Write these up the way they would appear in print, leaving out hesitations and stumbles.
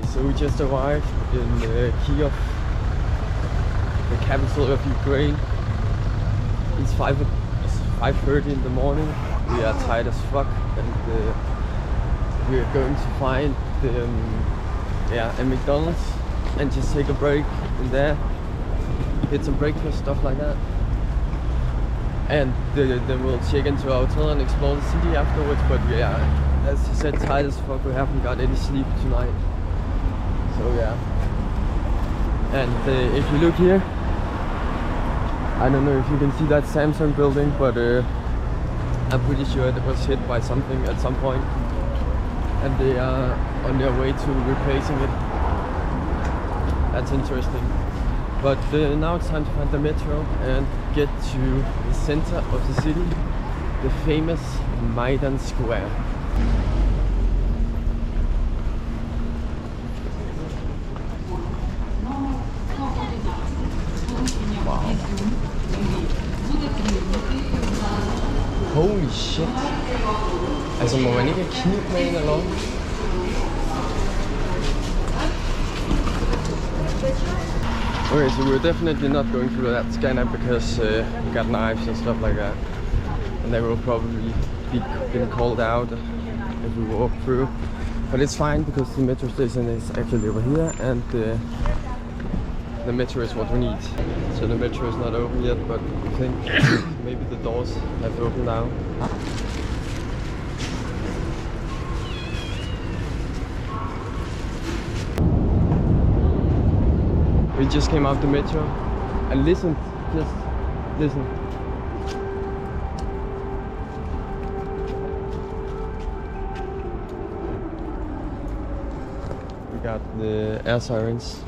So we just arrived in Kyiv, the capital of Ukraine. It's 5:30 in the morning. We are tired as fuck, and we are going to find a McDonald's and just take a break in there, get some breakfast, stuff like that. And then we'll check into our hotel and explore the city afterwards. But yeah, as I said, tired as fuck. We haven't got any sleep tonight. So yeah. And if you look here, I don't know if you can see that Samsung building, but I'm pretty sure it was hit by something at some point, and they are on their way to replacing it. That's interesting. But now it's time to find the metro and get to the center of the city, the famous Maidan Square. Wow. Holy shit. Altså må man ikke have kniv med ind eller noget? Okay, so we're definitely not going through that scanner because we got knives and stuff like that, and they will probably be getting called out if we walk through. But it's fine because the metro station is actually over here, and the metro is what we need. So the metro is not open yet, but I think maybe the doors have opened now. We just came out the metro, and listen, just listen. We got the air sirens.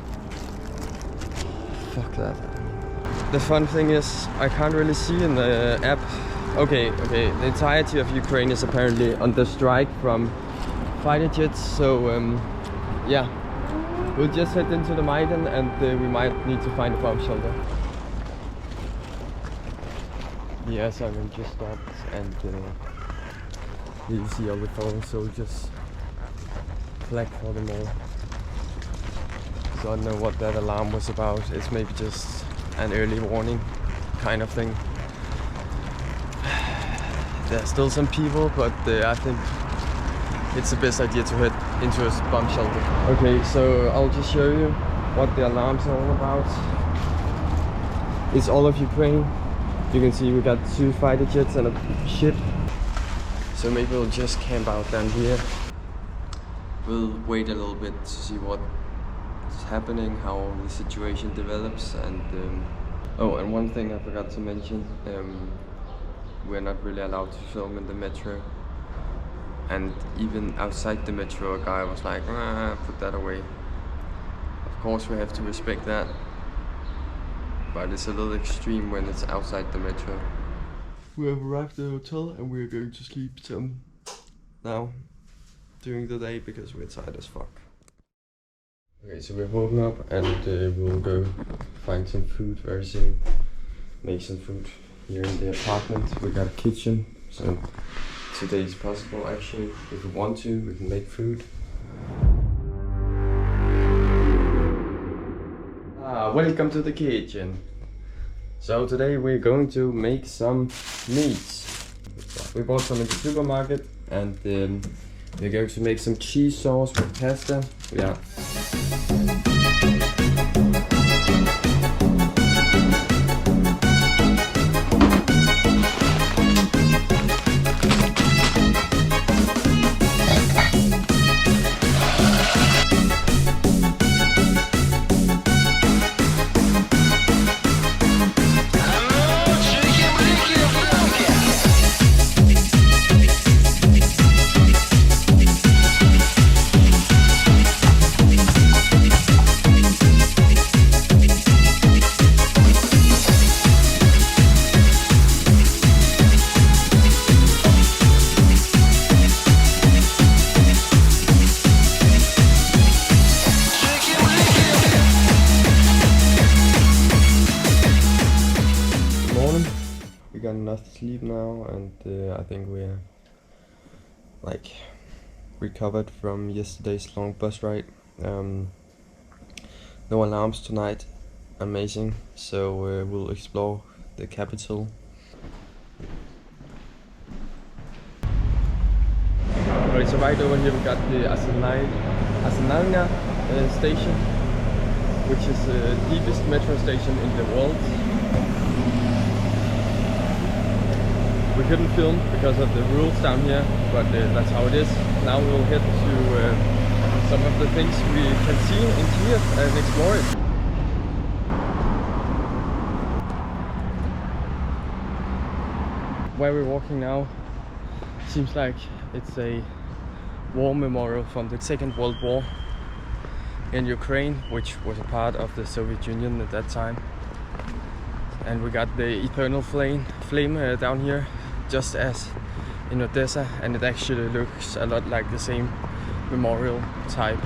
Fuck that. The fun thing is, I can't really see in the app. Okay, the entirety of Ukraine is apparently under strike from fighter jets, so yeah. We'll just head into the Maidan, and we might need to find a bomb shelter. The air siren just stopped, and you see all the fallen soldiers flag for them all. So I don't know what that alarm was about. It's maybe just an early warning kind of thing. There's still some people, but I think it's the best idea to head into a bomb shelter. Okay, so I'll just show you what the alarms are all about. It's all of Ukraine. You can see we got 2 fighter jets and a ship. So maybe we'll just camp out down here. We'll wait a little bit to see what's happening, how the situation develops, and oh, and one thing I forgot to mention, we're not really allowed to film in the metro. And even outside the metro, a guy was like, put that away. Of course we have to respect that, but it's a little extreme when it's outside the metro. We have arrived at the hotel, and we're going to sleep some now during the day because we're tired as fuck. Okay, so we've woken up, and we'll go find some food very soon. Make some food here in the apartment. We got a kitchen, so today is possible actually. If we want to, we can make food. Welcome to the kitchen. So today we're going to make some meats. We bought some in the supermarket, and we're going to make some cheese sauce with pasta. Yeah. Got enough sleep now, and I think we're like recovered from yesterday's long bus ride. No alarms tonight. Amazing. So we'll explore the capital. Alright, so right over here we got the Arsenalna station, which is the deepest metro station in the world. We couldn't film because of the rules down here, but that's how it is. Now we'll head to some of the things we can see in Kyiv and explore it. Where we're walking now seems like it's a war memorial from the Second World War in Ukraine, which was a part of the Soviet Union at that time. And we got the eternal flame down here, just as in Odessa, and it actually looks a lot like the same memorial type.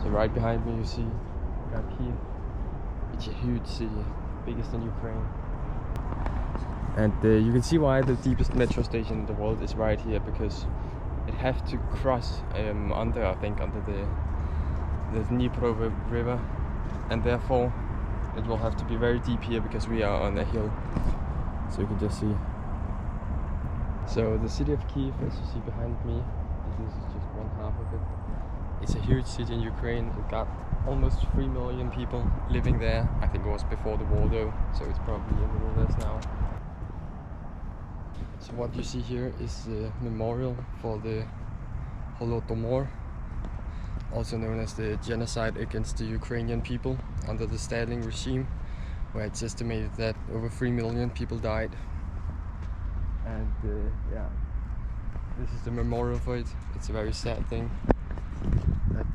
So right behind me you see we got Kyiv. It's a huge city, biggest in Ukraine. And you can see why the deepest metro station in the world is right here, because it has to cross under the Dnipro river, and therefore it will have to be very deep here because we are on a hill. So you can just see. So the city of Kyiv, as you see behind me, this is just one half of it. It's a huge city in Ukraine. It got almost 3 million people living there. I think it was before the war though, so it's probably a little less now. So what you see here is the memorial for the Holodomor, also known as the genocide against the Ukrainian people under the Stalin regime, where it's estimated that over 3 million people died. And yeah, this is the memorial for it. It's a very sad thing that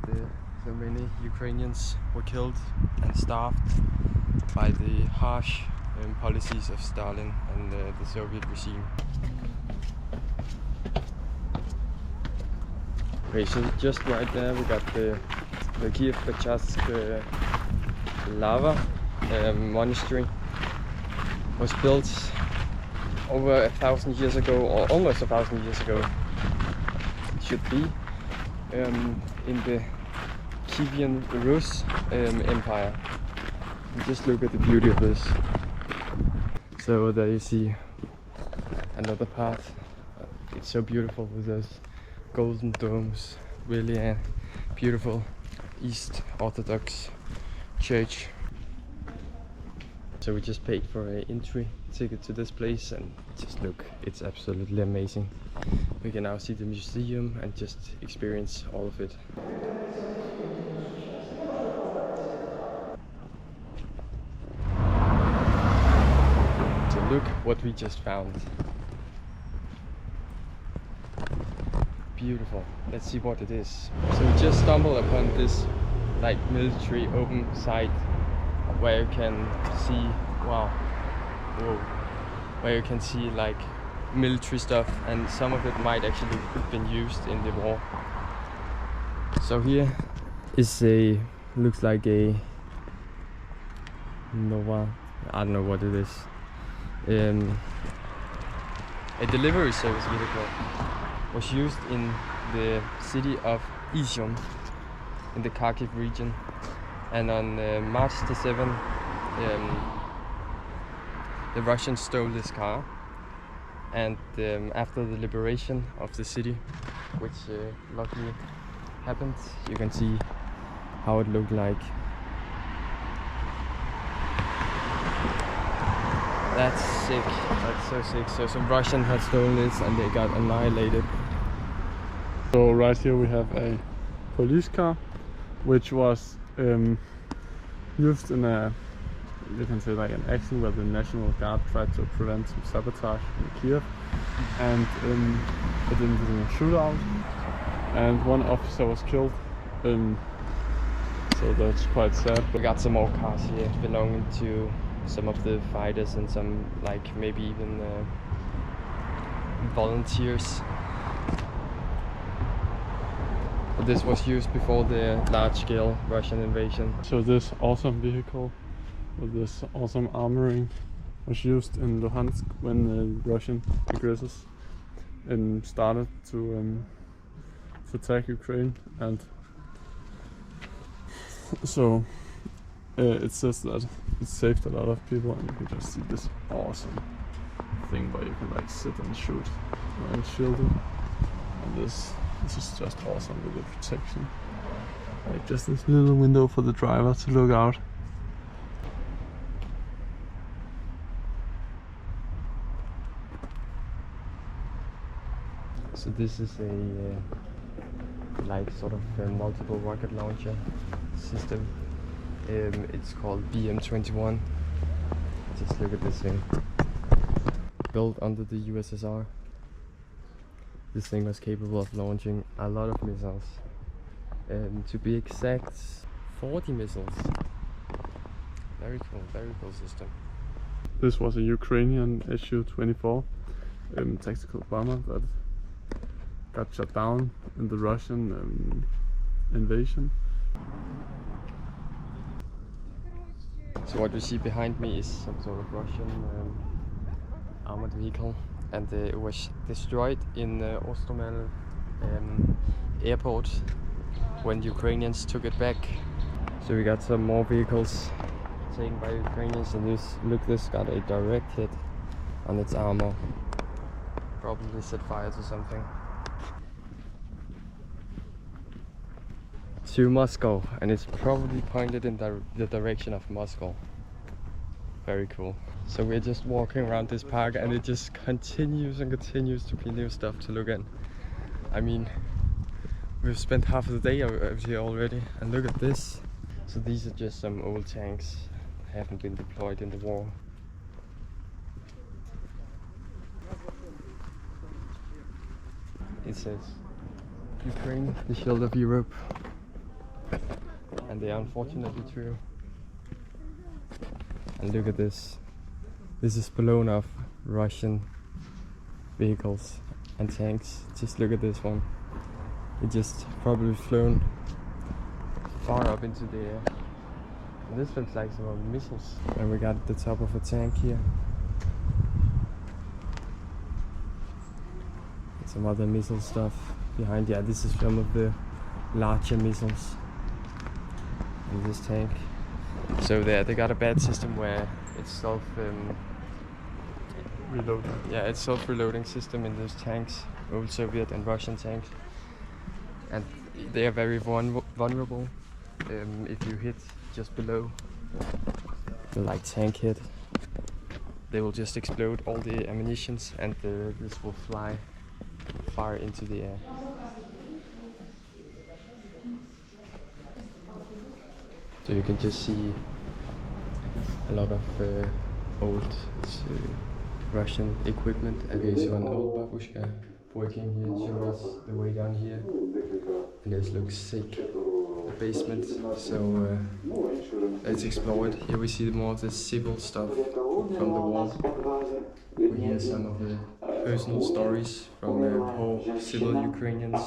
so many Ukrainians were killed and starved by the harsh policies of Stalin and the Soviet regime. Okay, so just right there we got the Kyiv lava monastery. Was built over 1,000 years ago, or almost 1,000 years ago, it should be, in the Kievan Rus Empire. And just look at the beauty of this. So there you see another part. It's so beautiful with those golden domes. Really a beautiful East Orthodox church. So we just paid for an entry ticket to this place, and just look, it's absolutely amazing. We can now see the museum and just experience all of it. So look what we just found. Beautiful. Let's see what it is. So we just stumbled upon this like military open site where you can see, wow, whoa, where you can see like military stuff, and some of it might actually have been used in the war. So here is looks like a Nova, I don't know what it is, a delivery service vehicle. Was used in the city of Izium in the Kyiv region, and on March the 7th the Russians stole this car, and after the liberation of the city, which luckily happened, you can see how it looked like. That's sick, that's so sick. So some Russians had stolen this and they got annihilated. So right here we have a police car, which was used in a, you can say like an action where the National Guard tried to prevent some sabotage in Kyiv, and it ended in a shootout, and one officer was killed. So that's quite sad. We got some more cars here belonging to some of the fighters and some like maybe even volunteers. But this was used before the large-scale Russian invasion. So this awesome vehicle with this awesome armoring was used in Luhansk when the Russian aggressors started to attack Ukraine, and so it says that it saved a lot of people, and you can just see this awesome thing where you can like sit and shoot and shield it. And this is just awesome with the protection. Like just this little window for the driver to look out. So this is a like sort of a multiple rocket launcher system. It's called BM-21. Just look at this thing. Built under the USSR. This thing was capable of launching a lot of missiles. To be exact, 40 missiles. Very cool system. This was a Ukrainian Su-24 tactical bomber that got shot down in the Russian invasion. So what you see behind me is some sort of Russian armored vehicle, and it was destroyed in Ostomel airport when the Ukrainians took it back. So we got some more vehicles taken by Ukrainians, and this got a direct hit on its armor. Probably set fire to something. To Moscow, and it's probably pointed in the direction of Moscow. Very cool. So we're just walking around this park, and it just continues and continues to be new stuff to look at. I mean, we've spent half of the day over here already, and look at this. So these are just some old tanks that haven't been deployed in the war. It says Ukraine, the shield of Europe. And they are unfortunately true. And look at this. This is blown off Russian vehicles and tanks. Just look at this one. It just probably flown far up into the air. And this looks like some missiles. And we got the top of a tank here. And some other missile stuff behind. Yeah, this is some of the larger missiles in this tank. So they got a bad system where it's Reloading. Yeah, it's self-reloading system in those tanks, old Soviet and Russian tanks, and they are very vulnerable. If you hit just below the like tank hit, they will just explode all the ammunitions, and this will fly far into the air. So you can just see a lot of old Russian equipment. Okay, so an old babushka working here showed us the way down here, and this looks sick. The basement. So let's explore it. Here we see more of the civil stuff from the wall. We hear some of the personal stories from poor civil Ukrainians.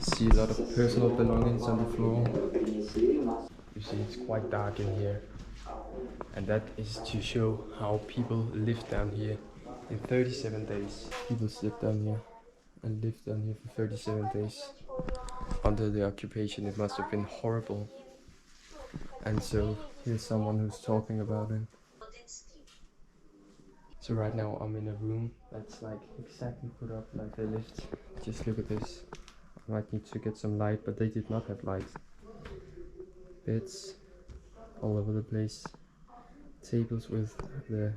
See a lot of personal belongings on the floor. You see it's quite dark in here, and that is to show how people lived down here in 37 days. People slept down here and lived down here for 37 days under the occupation. It must have been horrible. And so here's someone who's talking about it. So right now I'm in a room that's like exactly put up like they lived. Just look at this. I might need to get some light, but they did not have light. Beds all over the place. Tables with the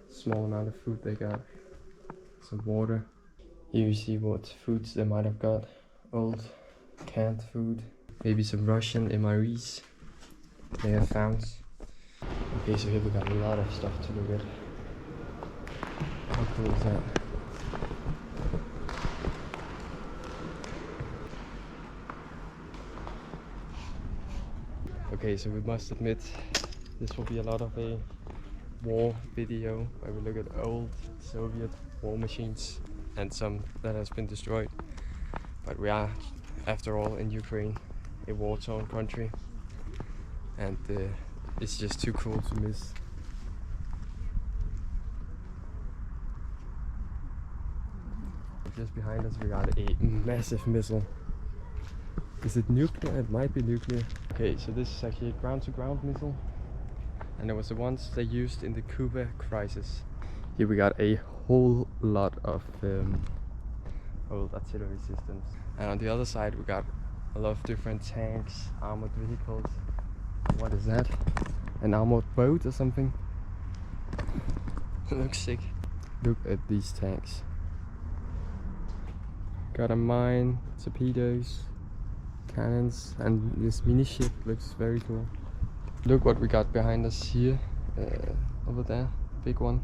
small amount of food they got. Some water. Here you see what foods they might have got. Old canned food. Maybe some Russian MREs they have found. Okay, so here we got a lot of stuff to look at. How cool is that? Okay, so we must admit this will be a lot of a war video where we look at old Soviet war machines and some that has been destroyed. But we are, after all, in Ukraine, a war-torn country, and it's just too cool to miss. just behind us we got a massive missile. Is it nuclear? It might be nuclear. Okay, so this is actually a ground-to-ground missile. And it was the ones they used in the Cuba crisis. Here we got a whole lot of old artillery systems. And on the other side we got a lot of different tanks, armored vehicles. What is that? An armored boat or something? Looks sick. Look at these tanks. Got a mine, torpedoes, cannons, and this mini ship looks very cool. Look what we got behind us here, over there, big one.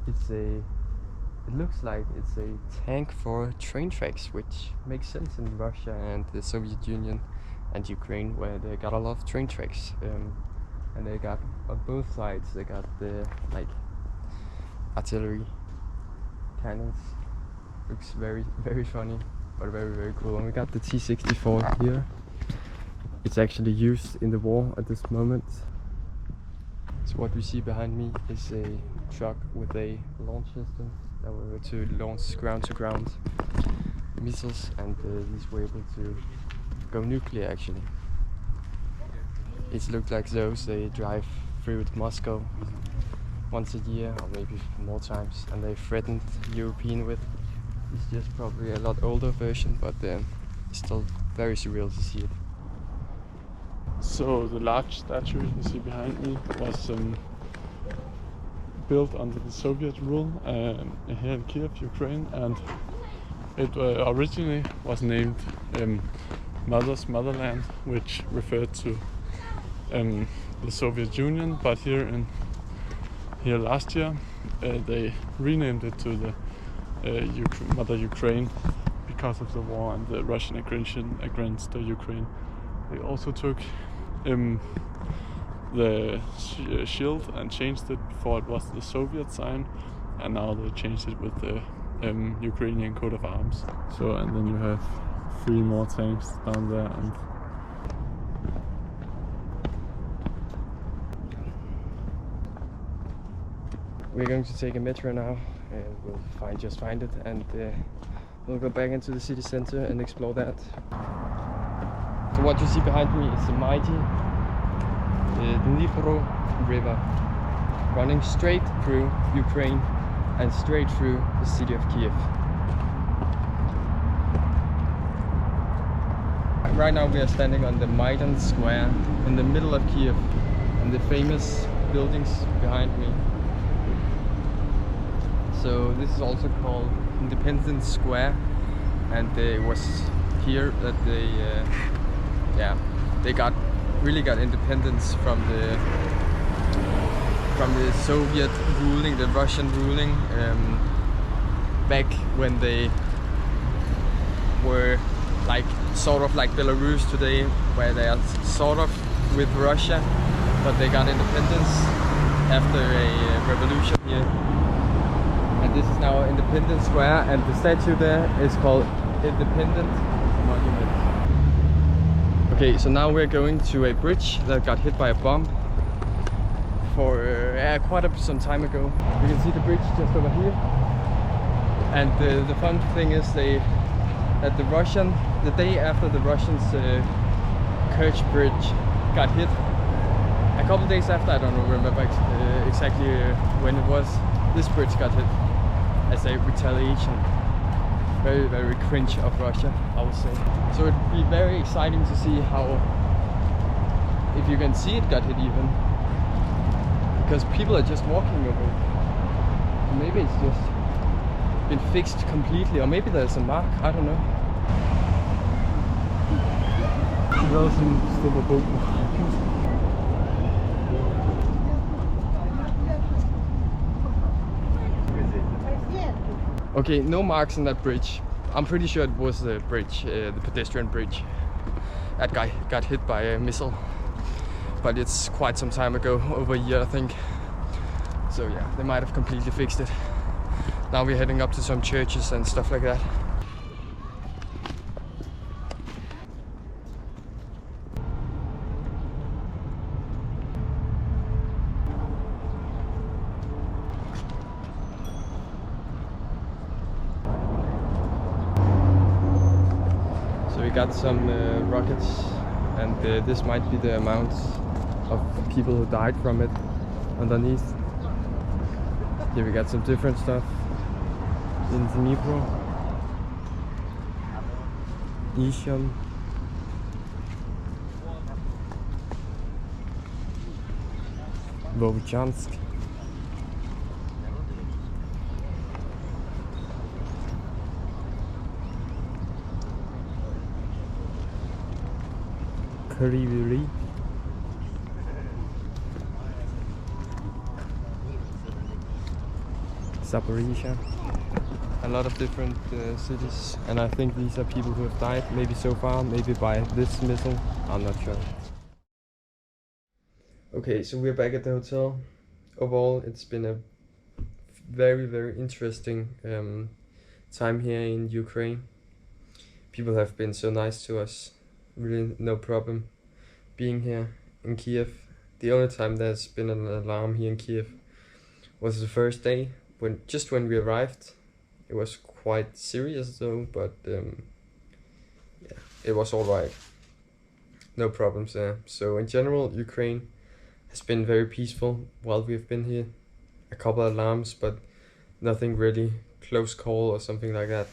It looks like it's a tank for train tracks, which makes sense in Russia and the Soviet Union and Ukraine, where they got a lot of train tracks. And they got on both sides. They got the artillery cannons. Looks very funny, but very cool. And we got the T-64 here. It's actually used in the war at this moment. So what we see behind me is a truck with a launch system that were to launch ground-to-ground missiles, and these were able to go nuclear actually. It looked like those they drive through Moscow once a year or maybe more times, and they threatened European with. It's just probably a lot older version, but it's still very surreal to see it. So the large statue you see behind me was built under the Soviet rule here in Kyiv, Ukraine, and it originally was named Mother's Motherland, which referred to the Soviet Union, but here last year they renamed it to the Mother Ukraine because of the war and the Russian aggression against the Ukraine. They also took the shield and changed it. Before it was the Soviet sign, and now they changed it with the Ukrainian coat of arms. So, and then you have 3 more tanks down there. And we're going to take a metro now, and we'll find it, and we'll go back into the city center and explore that. So what you see behind me is the mighty Dnipro River, running straight through Ukraine and straight through the city of Kyiv. Right now we are standing on the Maidan Square in the middle of Kyiv, and the famous buildings behind me. So this is also called Independence Square, and it was here that they really got independence from the Soviet ruling, the Russian ruling, back when they were like sort of like Belarus today, where they are sort of with Russia, but they got independence after a revolution here. And this is now Independence Square, and the statue there is called Independence Monument. Okay, so now we're going to a bridge that got hit by a bomb for quite some time ago. You can see the bridge just over here. And the fun thing is that the day after the Russians' Kerch Bridge got hit, a couple days after, I don't remember exactly when it was, this bridge got hit as a retaliation. Very cringe of Russia, I would say. So it'd be very exciting to see how, if you can see it got hit even, because people are just walking over it. Maybe it's just been fixed completely, or maybe there's a mark, I don't know. Okay, no marks on that bridge. I'm pretty sure it was the bridge, the pedestrian bridge. That guy got hit by a missile, but it's quite some time ago, over a year I think. So yeah, they might have completely fixed it. Now we're heading up to some churches and stuff like that. got some rockets, and this might be the amount of people who died from it underneath. Here we got some different stuff in Dnipro, Isham, Volchansk, Kryvyi, Zaporizhia. A lot of different cities, and I think these are people who have died, maybe so far, maybe by this missile, I'm not sure. Okay, so we're back at the hotel. Overall, it's been a very interesting time here in Ukraine. People have been so nice to us, really no problem being here in Kyiv. The only time there's been an alarm here in Kyiv was the first day, when we arrived. It was quite serious though, but yeah, it was alright. No problems there. So in general, Ukraine has been very peaceful while we've been here. A couple of alarms, but nothing really close call or something like that.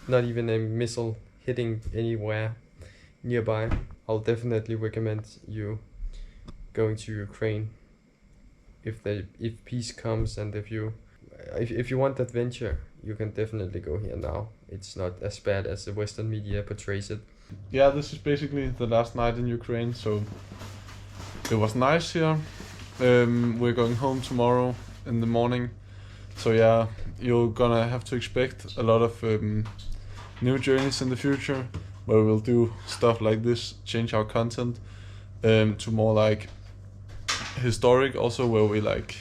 Not even a missile hitting anywhere nearby. I'll definitely recommend you going to Ukraine if peace comes, and if you want adventure, you can definitely go here now. It's not as bad as the Western media portrays it. Yeah, this is basically the last night in Ukraine, so it was nice here. We're going home tomorrow in the morning, so yeah, you're gonna have to expect a lot of new journeys in the future, where we'll do stuff like this, change our content to more like historic, also where we like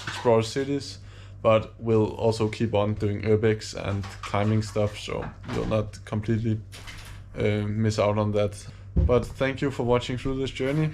explore cities, but we'll also keep on doing urbex and climbing stuff, so you'll not completely miss out on that. But thank you for watching through this journey.